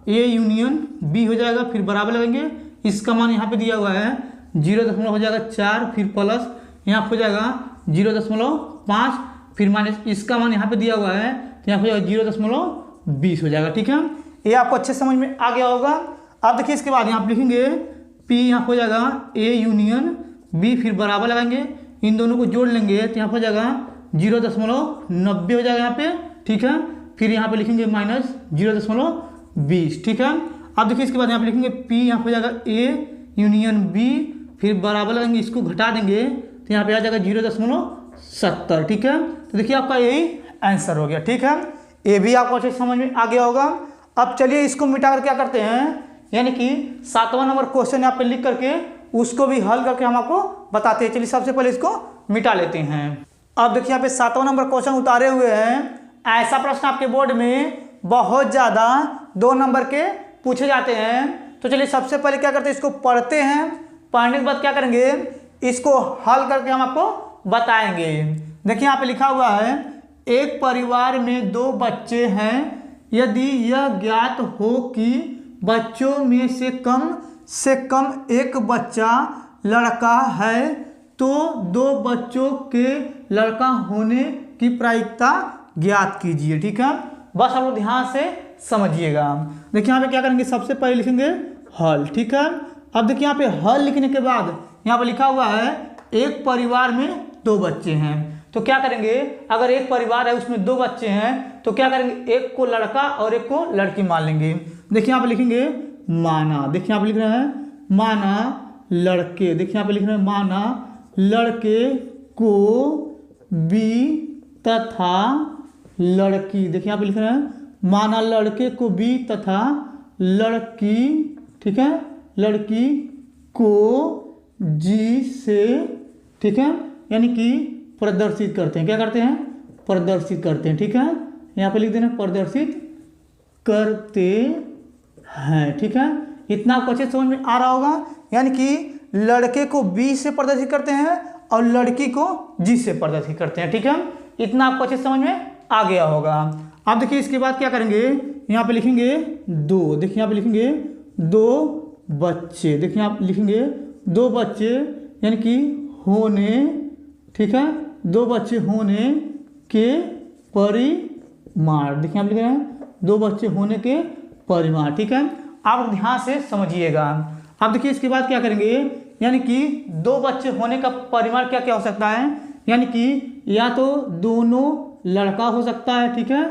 [SPEAKER 1] A यूनियन B हो जाएगा, फिर बराबर लगेंगे, इसका मान यहाँ पे दिया हुआ है 0.4 हो जाएगा 4, फिर प्लस यहाँ पे हो जाएगा 0.5, फिर माइनस इसका मान यहाँ पे दिया हुआ है तो यहाँ पे 0.20 हो जाएगा, ठीक है। ये आपको अच्छे समझ में आ गया होगा। अब देखिए इसके बाद यहाँ पे लिखेंगे P यहाँ पे हो जाएगा A यूनियन B, फिर बराबर लगाएंगे, इन दोनों को जोड़ लेंगे तो यहाँ पे हो जाएगा 0.90 हो जाएगा यहाँ पे, ठीक है। फिर यहाँ पे लिखेंगे माइनस 0.20, ठीक है। अब देखिए इसके बाद यहाँ पे लिखेंगे P यहाँ पे हो जाएगा A यूनियन B, फिर बराबर लगाएंगे, इसको घटा देंगे तो यहाँ पे आ जाएगा 0.70, ठीक है। तो देखिए आपका यही आंसर हो गया, ठीक है। ये भी आपको अच्छे समझ में आ गया होगा। अब चलिए इसको मिटाकर क्या करते हैं, यानी कि 7वां नंबर क्वेश्चन यहाँ पे लिख करके उसको भी हल करके हम आपको बताते हैं। चलिए सबसे पहले इसको मिटा लेते हैं। अब देखिए यहाँ पे 7वां नंबर क्वेश्चन उतारे हुए हैं। ऐसा प्रश्न आपके बोर्ड में बहुत ज़्यादा 2 नंबर के पूछे जाते हैं। तो चलिए सबसे पहले क्या करते हैं, इसको पढ़ते हैं। पढ़ने के बाद क्या करेंगे, इसको हल करके हम आपको बताएंगे। देखिए यहाँ पे लिखा हुआ है, एक परिवार में 2 बच्चे हैं। यदि यह ज्ञात हो कि बच्चों में से कम एक बच्चा लड़का है तो 2 बच्चों के लड़का होने की प्रायिकता ज्ञात कीजिए। ठीक है, बस आप लोग ध्यान से समझिएगा। देखिए यहाँ पे क्या करेंगे, सबसे पहले लिखेंगे हल। ठीक है, अब देखिए यहाँ पे हल लिखने के बाद यहाँ पे लिखा हुआ है एक परिवार में 2 बच्चे हैं। तो क्या करेंगे, अगर एक परिवार है उसमें 2 बच्चे हैं तो क्या करेंगे, एक को लड़का और एक को लड़की मान लेंगे। देखिए यहाँ पे लिखेंगे माना। देखिए यहाँ पे लिख रहे हैं माना लड़के। देखिए यहाँ पे लिख रहे हैं माना लड़के को बी तथा लड़की। देखिए यहाँ पे लिख रहे हैं माना लड़के को बी तथा लड़की, ठीक है, लड़की को जी से, ठीक है, यानी कि प्रदर्शित करते हैं। क्या करते हैं, प्रदर्शित करते हैं। ठीक है, यहाँ पे लिख देना प्रदर्शित करते हैं। ठीक है, इतना आपको अच्छे समझ में आ रहा होगा। यानी कि लड़के को बी से प्रदर्शित करते हैं और लड़की को जी से प्रदर्शित करते हैं। ठीक है, इतना आपको अच्छे समझ में आ गया होगा। अब देखिए इसके बाद क्या करेंगे, यहाँ पे लिखेंगे 2। देखिए यहाँ पे लिखेंगे 2 बच्चे। देखिए यहाँ पे लिखेंगे 2 बच्चे यानी कि होने, ठीक है, 2 बच्चे होने के परिमाण। देखिए यहाँ पे लिख रहे हैं 2 बच्चे होने के परिमाण। ठीक है, आप ध्यान से समझिएगा। अब देखिए इसके बाद क्या करेंगे, यानी कि 2 बच्चे होने का परिमाण क्या क्या हो सकता है, यानी कि या तो दोनों लड़का हो सकता है। ठीक है,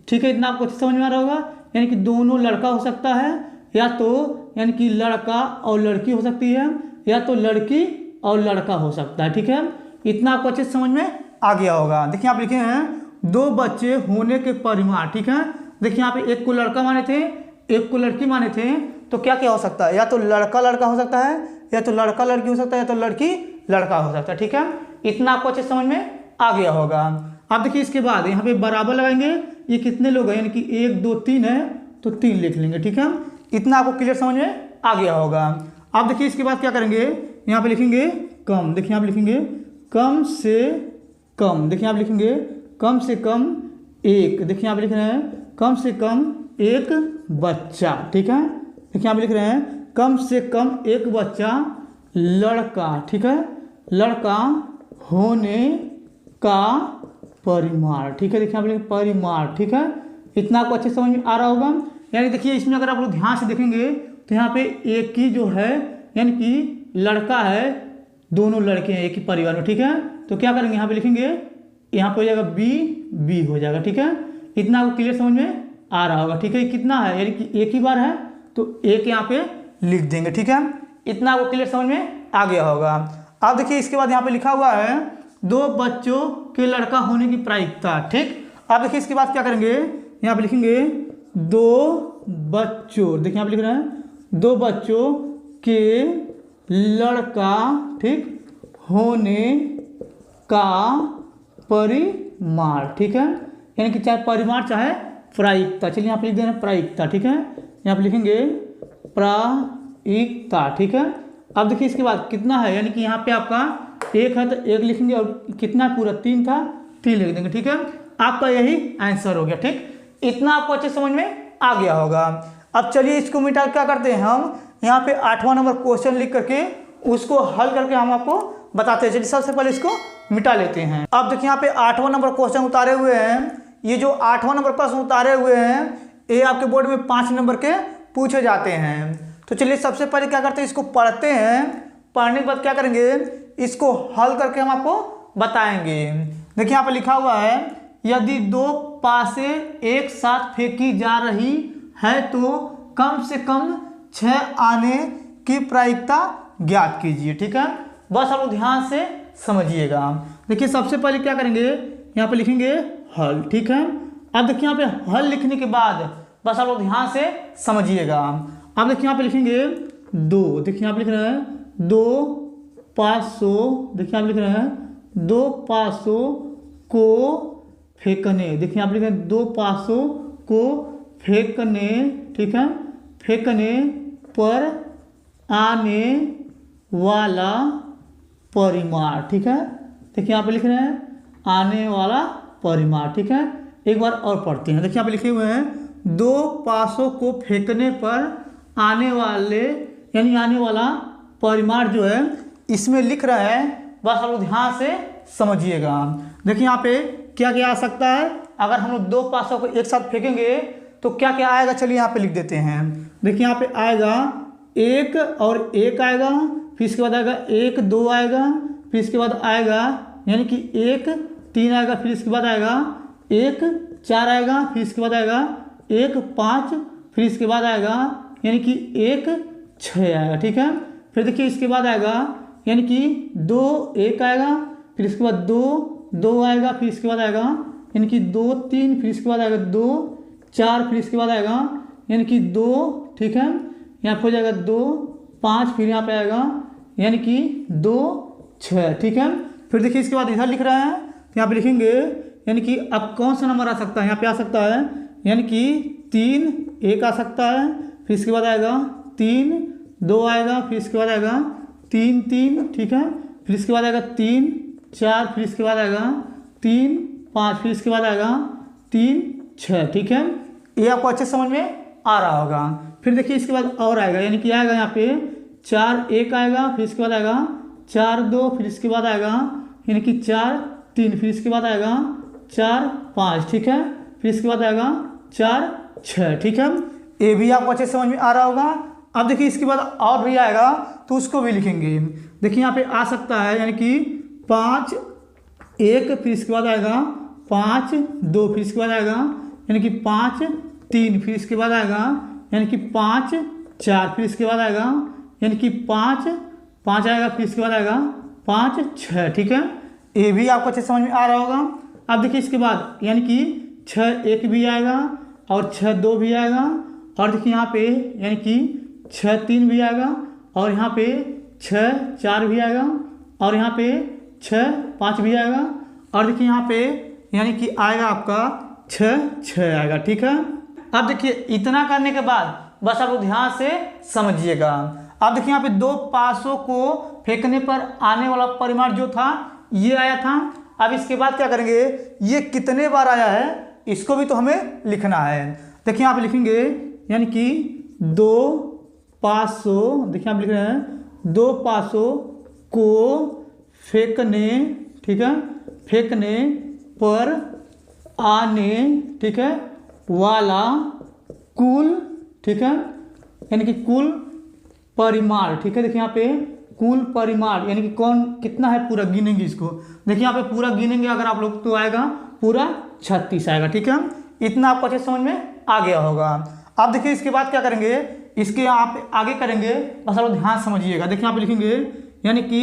[SPEAKER 1] ठीक है, इतना आपको समझ में आ रहा होगा। यानी कि दोनों लड़का हो सकता है, या तो यानी कि लड़का और लड़की हो सकती है, या तो लड़की और लड़का हो सकता है। ठीक है, इतना आपको अच्छे से समझ में आ गया होगा। देखिए आप लिखे हैं 2 बच्चे होने के परिमाण। ठीक है, देखिए यहाँ पे एक को लड़का माने थे, एक को लड़की माने थे, तो क्या क्या हो सकता है, या तो लड़का लड़का हो सकता है, या तो लड़का लड़की हो सकता है, या तो लड़की लड़का हो सकता है। ठीक है, इतना आपको अच्छे समझ में आ गया होगा। अब देखिए इसके बाद यहाँ पे बराबर लगाएंगे, ये कितने लोग हैं, यानी कि 1 2 3 है तो 3 लिख लेंगे। ठीक है, इतना आपको क्लियर समझ में आ गया होगा। अब देखिए इसके बाद क्या करेंगे, यहाँ पे लिखेंगे कम। देखिए यहाँ पे लिखेंगे कम से कम। देखिए यहाँ पे लिखेंगे कम से कम 1। देखिए यहाँ पे लिख रहे हैं कम से कम 1 बच्चा। ठीक है, देखिए यहाँ पे लिख रहे हैं कम से कम 1 बच्चा लड़का, ठीक है, लड़का होने का परिमाण। ठीक है, देखिए यहाँ पे परिमाण। ठीक है, इतना आपको अच्छे समझ में आ रहा होगा। यानी देखिए इसमें अगर आप लोग ध्यान से देखेंगे तो यहाँ पे एक ही जो है, यानी कि लड़का है, दोनों लड़के हैं एक ही परिवार में। ठीक है, तो क्या करेंगे, यहाँ पे लिखेंगे, यहाँ पे हो जाएगा बी हो जाएगा। ठीक है, इतना आपको क्लियर समझ में आ रहा होगा। ठीक है, कितना है, यानी कि एक ही बार है तो 1 यहाँ पे लिख देंगे। ठीक है, इतना आपको क्लियर समझ में आ गया होगा। अब देखिए इसके बाद यहाँ पे लिखा हुआ है 2 बच्चों के लड़का होने की प्रायिकता। ठीक, अब देखिए इसके बाद क्या करेंगे, यहाँ पे लिखेंगे 2 बच्चों। देखिए यहाँ पे लिख रहे हैं 2 बच्चों के लड़का, ठीक, होने का परिमाण। ठीक है, यानी कि चाहे परिमाण चाहे प्रायिकता। चलिए यहाँ पे लिख देना प्रायिकता। ठीक है, यहाँ पे लिखेंगे प्रायिकता। ठीक है, अब देखिए इसके बाद कितना है, यानी कि यहाँ पे आपका 1 है तो 1 लिखेंगे, और कितना पूरा 3 था 3 लिख देंगे। ठीक है, आपका यही आंसर हो गया। ठीक, इतना आपको अच्छे समझ में आ गया होगा। अब चलिए इसको मिटा क्या करते हैं, हम यहाँ पे 8वां नंबर क्वेश्चन लिख करके उसको हल करके हम आपको बताते हैं। चलिए सबसे पहले इसको मिटा लेते हैं। अब देखिए यहाँ पे 8वां नंबर क्वेश्चन उतारे हुए हैं। ये जो 8वां नंबर प्रश्न उतारे हुए हैं ये आपके बोर्ड में 5 नंबर के पूछे जाते हैं। तो चलिए सबसे पहले क्या करते हैं, इसको पढ़ते हैं। पढ़ने के बाद क्या करेंगे, इसको हल करके हम आपको बताएंगे। देखिए यहाँ पे लिखा हुआ है, यदि 2 पासे एक साथ फेंकी जा रही है तो कम से कम 6 आने की प्रायिकता ज्ञात कीजिए। ठीक है, बस आप ध्यान से समझिएगा। देखिए सबसे पहले क्या करेंगे, यहाँ पे लिखेंगे हल। ठीक है, अब देखिए यहाँ पे हल लिखने के बाद बस आप लोग ध्यान से समझिएगा। अब देखिए यहाँ पे लिखेंगे 2। देखिए यहाँ पे लिख रहे हैं दो पासों, देखिए आप लिख रहे हैं दो पासों को फेंकने, देखिए आप लिख रहे हैं दो पासों को फेंकने, ठीक है, फेंकने पर आने वाला परिमाण, ठीक है। देखिए यहाँ पे लिख रहे हैं आने वाला परिमाण, ठीक है। एक बार और पढ़ते हैं, देखिए यहाँ पे लिखे हुए हैं दो पासों को फेंकने पर आने वाले यानी आने वाला परिमाण जो है इसमें लिख रहा है, बस आप लोग ध्यान से समझिएगा। देखिए यहाँ पे क्या क्या आ सकता है, अगर हम लोग दो पासों को एक साथ फेंकेंगे तो क्या क्या आएगा, चलिए यहाँ पे लिख देते हैं। देखिए यहाँ पे आएगा एक और एक आएगा, फिर इसके बाद आएगा एक दो आएगा, फिर इसके बाद आएगा यानी कि एक तीन आएगा, फिर इसके बाद आएगा एक चार आएगा, फिर इसके बाद आएगा एक पाँच, फिर इसके बाद आएगा यानी कि एक छः आएगा, ठीक है। फिर देखिए इसके बाद आएगा यानी कि दो एक आएगा, फिर इसके बाद दो दो आएगा, फिर इसके बाद आएगा यानी कि दो तीन, फिर इसके बाद आएगा दो चार, फिर इसके बाद आएगा यानी कि दो, ठीक है। यहाँ पे हो जाएगा दो पाँच, फिर यहाँ पे आएगा यानी कि दो छः, ठीक है। फिर देखिए इसके बाद इधर लिख रहे हैं, यहाँ पे लिखेंगे यानी कि अब कौन सा नंबर आ सकता है, यहाँ पे आ सकता है यानी कि तीन एक आ सकता है, फिर इसके बाद आएगा तीन दो आएगा, फिर इसके बाद आएगा तीन तीन, ठीक है। फिर इसके बाद आएगा तीन चार, फिर इसके बाद आएगा तीन पाँच, फिर इसके बाद आएगा तीन छः, ठीक है। ये आपको अच्छे समझ में आ रहा होगा। फिर देखिए इसके बाद और आएगा यानी कि आएगा यहाँ पे चार एक आएगा, फिर इसके बाद आएगा चार दो, फिर इसके बाद आएगा यानी कि चार तीन, फिर इसके बाद आएगा चार पाँच, ठीक है। फिर इसके बाद आएगा चार छः, ठीक है। ये भी आपको अच्छे समझ में आ रहा होगा। अब देखिए इसके बाद और भी आएगा तो उसको भी लिखेंगे। देखिए यहाँ पे आ सकता है यानी कि पाँच एक, फिर इसके बाद आएगा पाँच दो, फिर इसके बाद आएगा यानी कि पाँच तीन, फिर इसके बाद आएगा यानी कि पाँच चार, फिर इसके बाद आएगा यानी कि पाँच पाँच आएगा, फिर इसके बाद आएगा पाँच छः, ठीक है। ये भी आपको अच्छे समझ में आ रहा होगा। अब देखिए इसके बाद यानी कि छः एक भी आएगा और छः दो भी आएगा, और देखिए यहाँ पे यानी कि छः तीन भी आएगा, और यहाँ पे छः चार भी आएगा, और यहाँ पे छः पाँच भी आएगा, और देखिए यहाँ पे यानी कि आएगा आपका छः छः आएगा, ठीक है। अब देखिए इतना करने के बाद बस आप लोग ध्यान से समझिएगा। अब देखिए यहाँ पे दो पासों को फेंकने पर आने वाला परिमाण जो था ये आया था। अब इसके बाद क्या करेंगे, ये कितने बार आया है इसको भी तो हमें लिखना है। देखिए यहाँ पे लिखेंगे यानी कि दो पासों, देखिए आप लिख रहे हैं दो पासों को फेंकने, ठीक है, फेंकने पर आने, ठीक है, वाला कुल, ठीक है, यानी कि कुल परिमाण, ठीक है। देखिए यहाँ पे कुल परिमाण यानी कि कौन कितना है पूरा गिनेंगे इसको। देखिए यहाँ पे पूरा गिनेंगे अगर आप लोग तो आएगा पूरा 36 आएगा, ठीक है। इतना आपको अच्छे समझ में आ गया होगा। अब देखिए इसके बाद क्या करेंगे, इसके आप आगे करेंगे, बस आप लोग ध्यान समझिएगा। देखिए यहाँ पे लिखेंगे यानी कि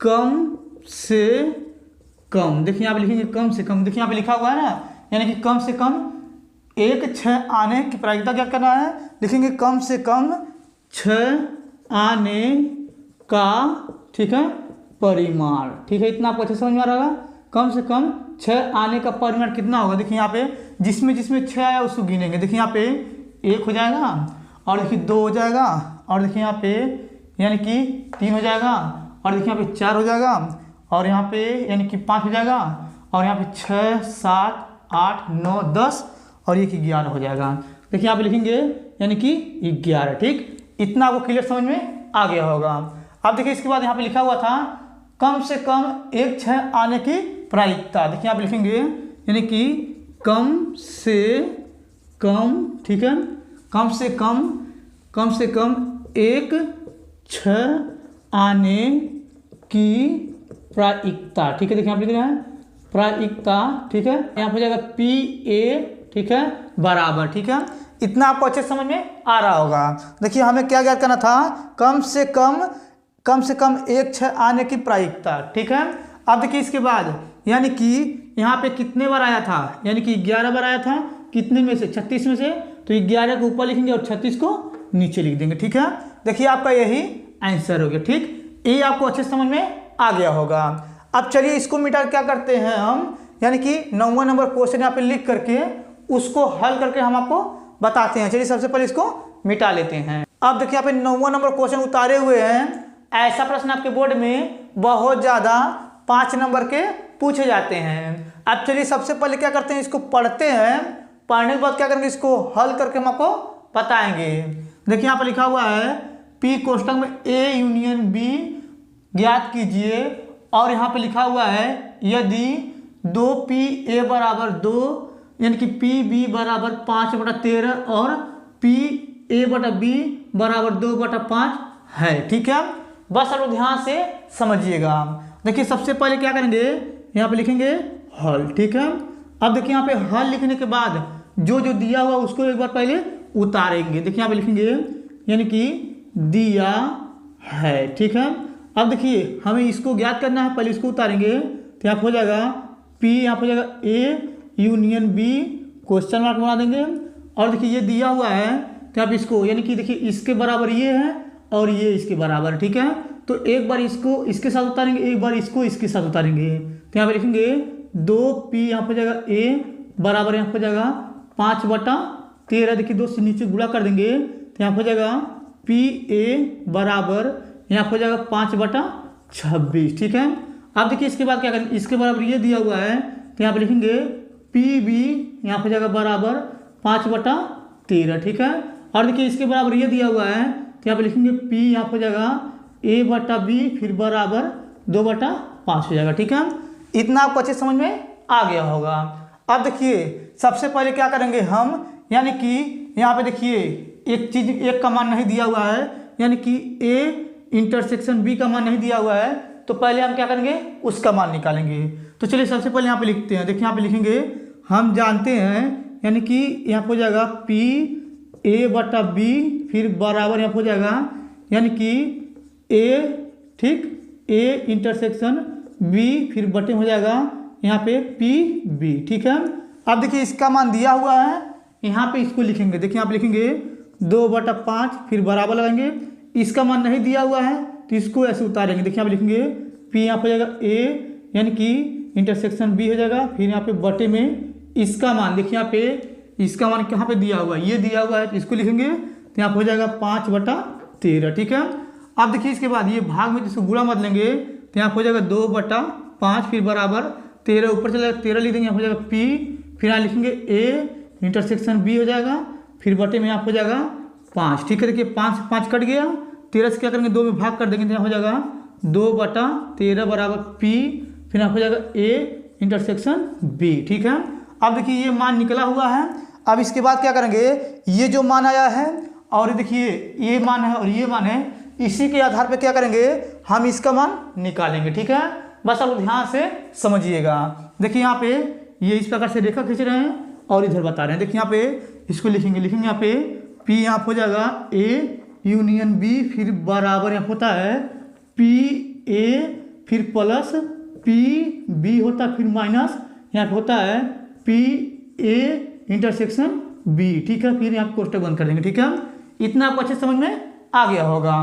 [SPEAKER 1] कम से कम, देखिए यहाँ पे लिखेंगे कम से कम, देखिए यहाँ पे लिखा हुआ है ना, यानी कि कम से कम एक छः आने की प्रायिकता क्या करना है, लिखेंगे कम से कम छः आने का, ठीक है, परिमाण, ठीक है। इतना आपको अच्छे समझ में आ रहा होगा। कम से कम छः आने का परिमाण कितना होगा, देखिए यहाँ पे जिसमें जिसमें छः आया उसको गिनेंगे। देखिए यहाँ पे एक हो जाएगा, और देखिए दो हो जाएगा, और देखिए यहाँ पे यानी कि तीन हो जाएगा, और देखिए यहाँ पे चार हो जाएगा, और यहाँ पे यानी कि पाँच हो जाएगा, और यहाँ पे छः सात आठ नौ दस, और ये कि 11 हो जाएगा। देखिए यहाँ पे लिखेंगे यानी कि 11, ठीक। इतना आपको क्लियर समझ में आ गया होगा। अब देखिए इसके बाद यहाँ पे लिखा हुआ था कम से कम एक छः आने की प्रायिकता। देखिए यहाँ पे लिखेंगे यानी कि कम से कम, ठीक है, कम से कम एक छः आने की प्रायिकता, ठीक है। देखिए यहाँ पे लिख रहे हैं प्रायिकता, ठीक है। यहाँ पे हो जाएगा PA, ठीक है, बराबर, ठीक है। इतना आपको अच्छे समझ में आ रहा होगा। देखिए हमें क्या ज्ञात करना था, कम से कम एक छः आने की प्रायिकता, ठीक है। अब देखिए इसके बाद यानी कि यहाँ पे कितने बार आया था, यानी कि 11 बार आया था, कितने में से, 36 में से, तो 11 को ऊपर लिखेंगे और 36 को नीचे लिख देंगे, ठीक है। देखिए आपका यही आंसर हो गया। ठीक, ये आपको अच्छे समझ में आ गया होगा। अब चलिए इसको मिटा क्या करते हैं हम, यानी कि 9वां नंबर क्वेश्चन यहाँ पे लिख करके उसको हल करके हम आपको बताते हैं। चलिए सबसे पहले इसको मिटा लेते हैं। अब देखिए यहाँ पे 9वां नंबर क्वेश्चन उतारे हुए हैं। ऐसा प्रश्न आपके बोर्ड में बहुत ज़्यादा 5 नंबर के पूछे जाते हैं। अब चलिए सबसे पहले क्या करते हैं, इसको पढ़ते हैं। पढ़ने के बाद क्या करेंगे, इसको हल करके हम आपको बताएंगे। देखिए यहाँ पर लिखा हुआ है पी कोष्टक में ए यूनियन बी ज्ञात कीजिए, और यहाँ पे लिखा हुआ है यदि 2PA बराबर 2 यानी कि PB बराबर 5/13 और PA/B बराबर 2/5 है। ठीक है, बस आप ध्यान से समझिएगा। देखिए सबसे पहले क्या करेंगे, यहाँ पे लिखेंगे हल। ठीक है, अब देखिए यहाँ पे हल लिखने के बाद जो जो दिया हुआ उसको एक बार पहले उतारेंगे। देखिए यहाँ पे लिखेंगे यानी कि दिया है। ठीक है, अब देखिए हमें इसको ज्ञात करना है, पहले इसको उतारेंगे तो यहाँ हो जाएगा P, यहाँ हो जाएगा A union B, question mark बना देंगे। और देखिए ये दिया हुआ है तो आप इसको यानी कि देखिए इसके बराबर ये है और ये इसके बराबर। ठीक है, तो एक बार इसको इसके साथ उतारेंगे, एक बार इसको इसके साथ उतारेंगे। तो यहाँ पे लिखेंगे 2P, यहाँ हो जाएगा A बराबर यहाँ हो जाएगा 5/13। देखिए 2 से नीचे गुणा कर देंगे तो यहाँ हो जाएगा PA बराबर यहाँ हो जाएगा 5/26। ठीक है, अब देखिए इसके बाद क्या करेंगे, इसके बराबर ये दिया हुआ है तो यहाँ पे लिखेंगे PB यहाँ हो जाएगा बराबर 5/13। ठीक है, और देखिए इसके बराबर ये दिया हुआ है तो यहाँ पे लिखेंगे P यहाँ हो जाएगा A/B फिर बराबर 2/5 हो जाएगा। ठीक है, इतना आपको अच्छे समझ में आ गया होगा। अब देखिए सबसे पहले क्या करेंगे हम, यानी कि यहाँ पे देखिए एक चीज, एक का मान नहीं दिया हुआ है, यानी कि A इंटरसेक्शन B का मान नहीं दिया हुआ है, तो पहले हम क्या करेंगे उसका मान निकालेंगे। तो चलिए सबसे पहले यहाँ पे लिखते हैं। देखिए यहाँ पे लिखेंगे हम जानते हैं, यानी कि यहाँ हो जाएगा PA/B फिर बराबर यहाँ हो जाएगा यानी कि A, ठीक, A इंटरसेक्शन B फिर बटे हो जाएगा यहाँ पे PB। ठीक है, अब देखिए इसका मान दिया हुआ है, यहाँ पे इसको लिखेंगे। देखिए यहाँ पे लिखेंगे 2/5 फिर बराबर लगाएंगे। इसका मान नहीं दिया हुआ है तो इसको ऐसे उतारेंगे। देखिए यहाँ पे लिखेंगे P यहाँ पे हो जाएगा A यानी कि इंटरसेक्शन B हो जाएगा, फिर यहाँ पे बटे में इसका मान, देखिए यहाँ पे इसका मान कहाँ पे दिया हुआ है, ये दिया हुआ है तो इसको लिखेंगे तो यहाँ पे हो जाएगा 5/13। ठीक है, अब देखिए इसके बाद ये भाग में जिसको गुणा मत लेंगे तो यहाँ हो जाएगा 2/5 फिर बराबर 13, ऊपर चला 13 लिख देंगे, यहाँ हो जाएगा P फिर यहाँ लिखेंगे A इंटरसेक्शन B हो जाएगा, फिर बटे में यहाँ हो जाएगा 5। ठीक है, देखिए 5 से 5 कट गया, 13 से क्या करेंगे 2 में भाग कर देंगे तो यहाँ हो जाएगा 2/13 बराबर P फिर यहाँ हो जाएगा A इंटरसेक्शन B। ठीक है, अब देखिए ये मान निकला हुआ है। अब इसके बाद क्या करेंगे, ये जो मान आया है और देखिए ये मान है और ये मान है, इसी के आधार पे क्या करेंगे हम इसका मान निकालेंगे। ठीक है, बस आप ध्यान से समझिएगा। देखिए यहाँ पे ये इस प्रकार से रेखा खींच रहे हैं और इधर बता रहे हैं। देखिए यहाँ पे इसको लिखेंगे यहाँ पे P यहाँ हो जाएगा A यूनियन B फिर बराबर यहाँ होता है PA फिर प्लस PB होता है फिर माइनस यहाँ पे होता है PA इंटरसेक्शन B। ठीक है, फिर यहाँ पे कोष्टक बंद कर देंगे। ठीक है, इतना आपको अच्छे समझ में आ गया होगा।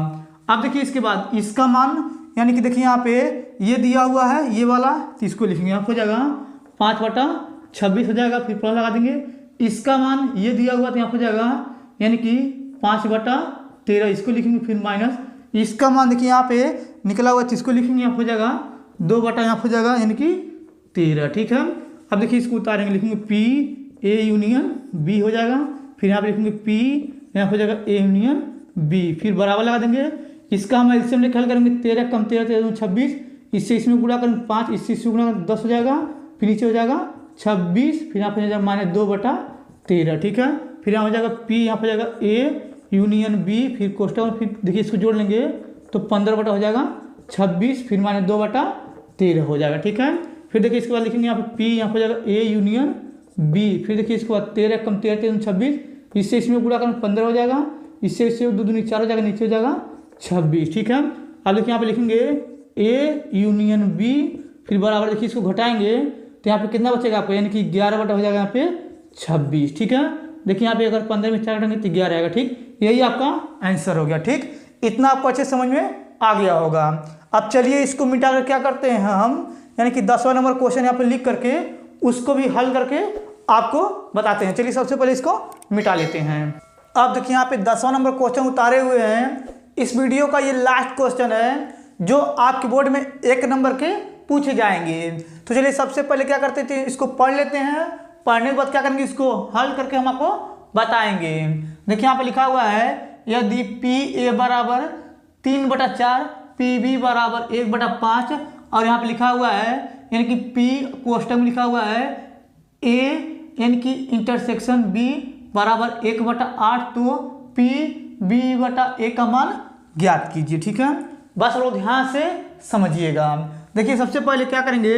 [SPEAKER 1] अब देखिए इसके बाद इसका मान, यानी कि देखिए यहाँ पे ये दिया हुआ है ये वाला, तो इसको लिखेंगे यहाँ हो जाएगा 5/26 हो जाएगा, फिर प्लस लगा देंगे। इसका मान ये दिया हुआ तो यहाँ हो जाएगा यानी कि 5/13, इसको लिखेंगे फिर माइनस इसका मान देखिए यहाँ पे निकला हुआ, इसको लिखेंगे यहाँ हो जाएगा 2 यहाँ हो जाएगा यानी कि 13। ठीक है, अब देखिए इसको उतारेंगे, लिखेंगे PA यूनियन B हो जाएगा, फिर यहाँ पे लिखेंगे P यहाँ हो जाएगा A यूनियन B फिर बराबर लगा देंगे। इसका हम एलसीएम लेके हल करेंगे, 13 कम 13 13 26, इससे इसमें गुणा करेंगे 5, इससे इसमें गुणा करेंगे 10 हो जाएगा, फिर नीचे हो जाएगा 26, फिर यहाँ पे हो जाएगा -2/13। ठीक है, फिर यहाँ हो जाएगा P यहाँ पे हो जाएगा A यूनियन B फिर कोष्टक, फिर देखिए इसको जोड़ लेंगे तो 15 हो जाएगा 26 फिर -2/13 हो जाएगा। ठीक है, फिर देखिए इसके बाद लिखेंगे यहाँ पे P यहाँ हो जाएगा A यूनियन B, फिर देखिए इसके बाद 13 कम 13 13 26, इससे इसमें गुणा करेंगे 15 हो जाएगा, इससे इससे 2 दूनी 4 हो जाएगा, नीचे हो जाएगा 26। ठीक है, अब देखिए यहाँ पे लिखेंगे A यूनियन B फिर बराबर, देखिए इसको घटाएंगे तो यहाँ पे कितना बचेगा आपको, यानी कि 11 हो जाएगा यहाँ पे 26। ठीक है, देखिए यहाँ पे अगर 15 में 4 घटाएंगे तो 11 आएगा। ठीक, यही आपका आंसर हो गया। ठीक, इतना आपको अच्छे समझ में आ गया होगा। अब चलिए इसको मिटा कर क्या करते हैं हम, यानी कि 10वां नंबर क्वेश्चन यहाँ पे लिख करके उसको भी हल करके आपको बताते हैं। चलिए सबसे पहले इसको मिटा लेते हैं। अब देखिए यहाँ पे 10वां नंबर क्वेश्चन उतारे हुए हैं। इस वीडियो का ये लास्ट क्वेश्चन है जो आपके बोर्ड में 1 नंबर के पूछे जाएंगे। तो चलिए सबसे पहले क्या करते थे, इसको पढ़ लेते हैं। पढ़ने के बाद क्या करेंगे, इसको हल करके हम आपको बताएंगे। देखिए यहाँ पे लिखा हुआ है यदि PA बराबर 3/4, PB बराबर 1/5 और यहाँ पे लिखा हुआ है यानी कि P कोष्टक में लिखा हुआ है A यानी कि इंटरसेक्शन B बराबर 1/8, तो PB/A का मान ज्ञात कीजिए। ठीक है, बस लोग ध्यान से समझिएगा। देखिए सबसे पहले क्या करेंगे,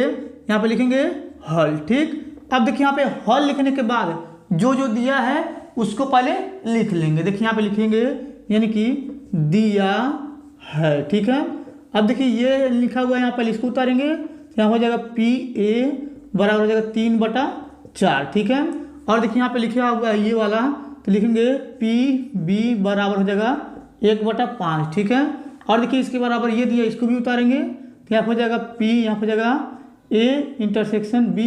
[SPEAKER 1] यहाँ पे लिखेंगे हल। ठीक, अब देखिए यहाँ पे हल लिखने के बाद जो जो दिया है उसको पहले लिख लेंगे। देखिए यहाँ पे लिखेंगे यानी कि दिया है। ठीक है, अब देखिए ये लिखा हुआ है, यहाँ पे इसको उतारेंगे, यहाँ हो जाएगा PA बराबर हो जाएगा 3/4। ठीक है, और देखिए यहाँ पे लिखा हुआ है ये वाला, तो लिखेंगे PB बराबर हो जाएगा 1/5। ठीक है, और देखिए इसके बराबर ये दिया, इसको भी उतारेंगे, तो यहाँ हो जाएगा P, यहाँ हो जाएगा A इंटरसेक्शन B,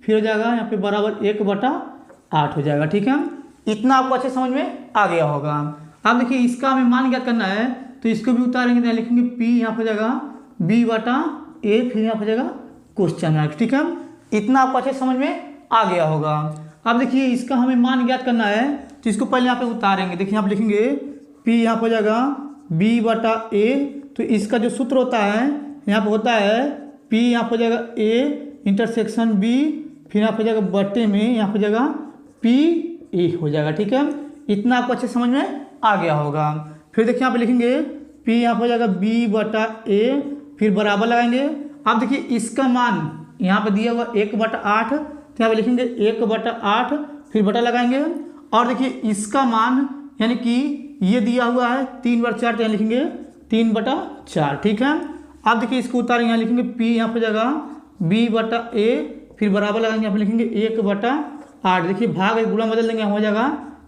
[SPEAKER 1] फिर हो जाएगा यहाँ पे बराबर 1/8 हो जाएगा। ठीक है, इतना आपको अच्छे समझ में आ गया होगा। अब देखिए इसका हमें मान ज्ञात करना है, तो इसको भी उतारेंगे, तो लिखेंगे P, यहाँ हो जाएगा B/A, फिर यहाँ हो जाएगा क्वेश्चन मार्क। ठीक है, इतना आपको अच्छे समझ में आ गया होगा। अब देखिए इसका हमें मान ज्ञात करना है, तो इसको पहले यहाँ पे उतारेंगे। देखिए यहाँ पे लिखेंगे P, यहाँ हो जाएगा B/A, तो इसका जो सूत्र होता है यहाँ पे होता है P, यहाँ हो जाएगा A इंटरसेक्शन B, फिर यहाँ हो जाएगा बटे में यहाँ हो जाएगा PA हो जाएगा। ठीक है, इतना आपको अच्छे समझ में आ गया होगा। फिर देखिए यहाँ पे लिखेंगे P, यहाँ हो जाएगा B/A, फिर बराबर लगाएंगे। अब देखिए इसका मान यहाँ पे दिया हुआ 1/8, तो यहाँ पे लिखेंगे 1/8, फिर बटा लगाएंगे। और देखिए इसका मान यानी कि ये दिया हुआ है 3/4, तो यहाँ लिखेंगे 3/4। ठीक है, अब देखिए इसको उतारेंगे, यहाँ लिखेंगे P, यहाँ पे जाएगा B/A, फिर बराबर लगाएंगे, यहाँ पे लिखेंगे 1/8। देखिए भाग एक गुणा बदल देंगे, हो जाएगा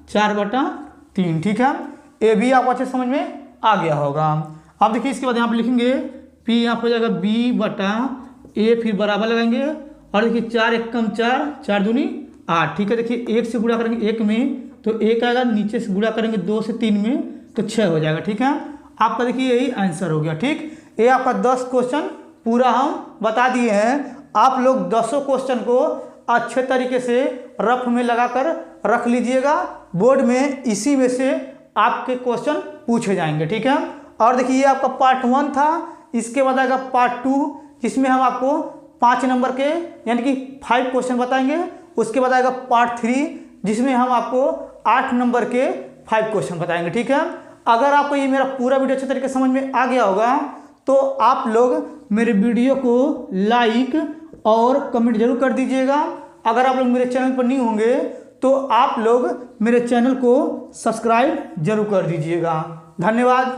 [SPEAKER 1] 4/3। ठीक है, ये भी आपको अच्छे समझ में आ गया होगा। अब देखिए इसके बाद यहाँ पे लिखेंगे P, यहाँ पे जाएगा B/A, फिर बराबर लगाएंगे, और देखिए 4 एकम 4, 4 दूनी 8। ठीक है, देखिए 1 से गुणा करेंगे 1 में तो 1 आएगा, नीचे से गुणा करेंगे 2 से 3 में तो 6 हो जाएगा। ठीक है, आपका देखिए यही आंसर हो गया। ठीक, ये आपका 10 क्वेश्चन पूरा हम बता दिए हैं। आप लोग 10 क्वेश्चन को अच्छे तरीके से रफ में लगाकर रख लीजिएगा, बोर्ड में इसी में से आपके क्वेश्चन पूछे जाएंगे। ठीक है, और देखिए ये आपका पार्ट 1 था, इसके बाद आएगा पार्ट 2 जिसमें हम आपको 5 नंबर के यानी कि 5 क्वेश्चन बताएंगे। उसके बाद आएगा पार्ट 3 जिसमें हम आपको 8 नंबर के 5 क्वेश्चन बताएंगे। ठीक है, अगर आपको ये मेरा पूरा वीडियो अच्छे तरीके से समझ में आ गया होगा तो आप लोग मेरे वीडियो को लाइक और कमेंट जरूर कर दीजिएगा। अगर आप लोग मेरे चैनल पर न्यू होंगे तो आप लोग मेरे चैनल को सब्सक्राइब जरूर कर दीजिएगा। धन्यवाद।